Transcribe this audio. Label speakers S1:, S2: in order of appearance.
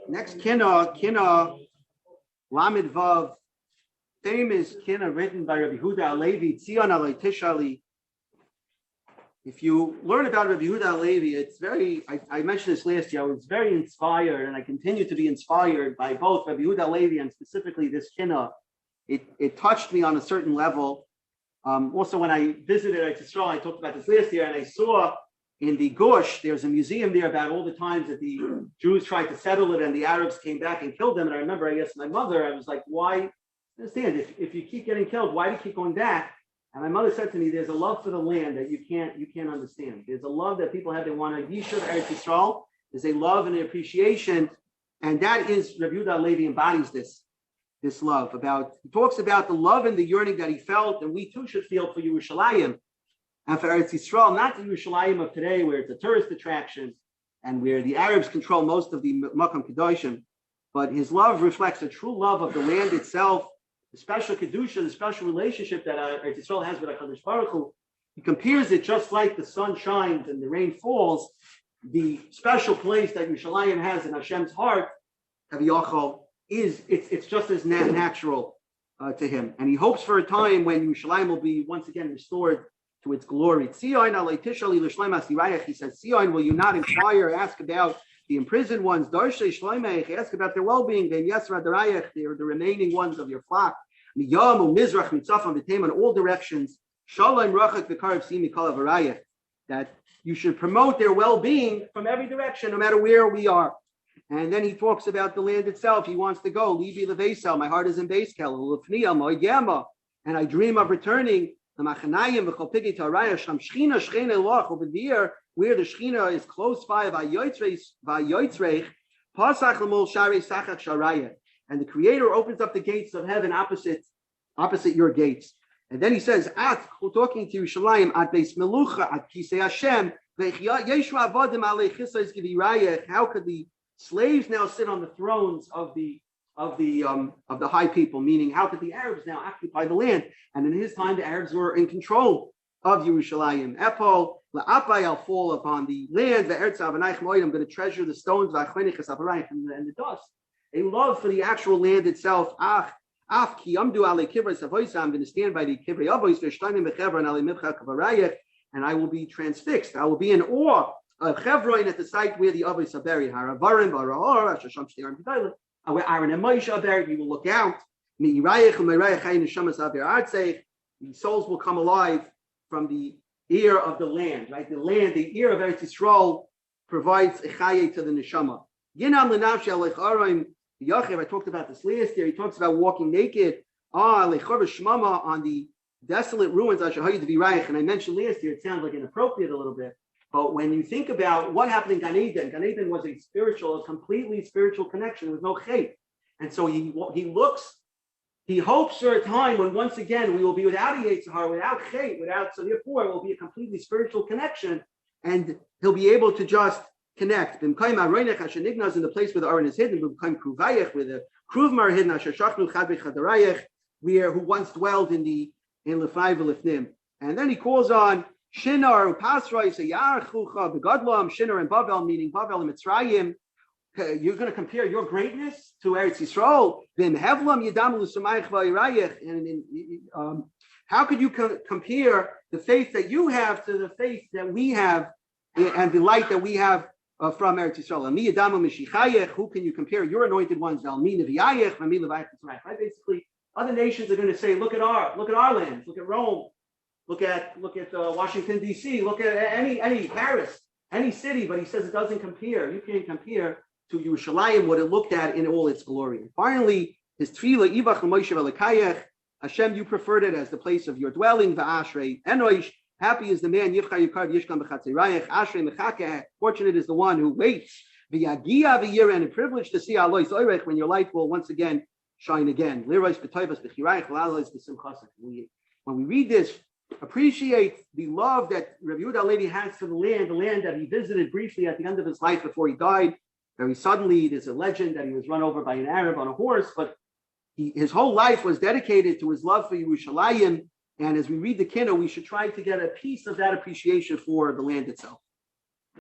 S1: Next Kina Lamed Vav, famous Kina written by Rabbi Yehuda Halevi, Tzion Alei Tishali. If you learn about Rabbi Yehuda Halevi, it's very, I mentioned this last year, I was very inspired, and I continue to be inspired by both Rabbi Yehuda Halevi and specifically this Kina. It touched me on a certain level. Also, when I visited Eretz Yisrael, I talked about this last year, and I saw in the Gush, there's a museum there about all the times that the Jews tried to settle it and the Arabs came back and killed them. And I remember I asked my mother, I was like, why, understand, if you keep getting killed, why do you keep going back? And my mother said to me, there's a love for the land that you can't understand. There's a love that people have. They want to Yishuv Eretz Yisrael. There's a love and an appreciation. And that is, Rabbi Yehuda Halevi embodies this love. He talks about the love and the yearning that he felt, and we too should feel for Yerushalayim and for Eretz Yisrael, not the Yerushalayim of today, where it's a tourist attraction and where the Arabs control most of the Makam Kedoshim. But his love reflects a true love of the land itself, the special Kedusha, the special relationship that Eretz Yisrael has with HaKadosh Baruch Hu. He compares it just like the sun shines and the rain falls, the special place that Yerushalayim has in Hashem's heart, Kaviyachol, it's just as natural to him. And he hopes for a time when Yerushalayim will be once again restored to its glory. He says, Sion, will you not inquire, ask about the imprisoned ones, ask about their well-being, the remaining ones of your flock, on all directions, that you should promote their well-being from every direction, no matter where we are. And then he talks about the land itself. He wants to go. My heart is in Beiskel, and I dream of returning. Over there, where the Shechina is close by, and the Creator opens up the gates of heaven opposite your gates. And then he says, talking to Yerushalayim, at Beis Melucha, at Kisei Hashem, how could the slaves now sit on the thrones of the high people, meaning how could the Arabs now occupy the land? And in his time, the Arabs were in control of Yerushalayim. I'll fall upon the land. I'm going to treasure the stones and the dust. A love for the actual land itself. I'm going to stand by the kivrei avos, and I will be transfixed. I will be in awe of Chevron at the site where the avos are buried. Where Aaron and Moshe are buried, we will look out. The souls will come alive from the ear of the land, right? The ear of Eretz Yisrael provides a chaye to the neshama. I talked about this last year. He talks about walking naked on the desolate ruins. And I mentioned last year, it sounds like inappropriate a little bit. But when you think about what happened in Gan Eden was a completely spiritual connection with no chait. And so he hopes for a time when once again we will be without a Yetzirah, without chait, so therefore it will be a completely spiritual connection, and he'll be able to just connect. In the place where the Aron is hidden, where the Kruvim are hidden, who once dwelled in Lefai v'Lifnim. And then he calls on Shinar, Pasra, Yarchucha, Begadlam, Shinar and Bavel, meaning Bavel and Mitzrayim. You're going to compare your greatness to Eretz Yisrael. Then Hevlam Yidam L'Sumayich V'Yirayich. And how could you compare the faith that you have to the faith that we have and the light that we have from Eretz Yisrael? Ami Yidam Mishichayich. Who can you compare your anointed ones? Valmi Neviyayich, Vami Levayich Mitzrayich. Right? Basically, other nations are going to say, look at our lands, look at Rome. Look at Washington, D.C., look at any Paris, any city, but he says it doesn't compare. You can't compare to Yerushalayim, what it looked at in all its glory. And finally, his tefillah, Ivach Moshe Velekayech, Hashem, you preferred it as the place of your dwelling, Va'ashrei Enoish, happy is the man, Yivcha Yikar Yishkam B'chatzirayech, Ashrei Mechakeh, fortunate is the one who waits, V'yagia v'yir, and privileged to see Alois Oirech, when your light will once again shine again. Lirois B'toivas B'chirayech, L'alois B'simchasach. When we read this, appreciate the love that Rabbi Yehuda Halevi has for the land that he visited briefly at the end of his life before he died. Very suddenly, there's a legend that he was run over by an Arab on a horse, but his whole life was dedicated to his love for Yerushalayim. And as we read the Kinnah, we should try to get a piece of that appreciation for the land itself.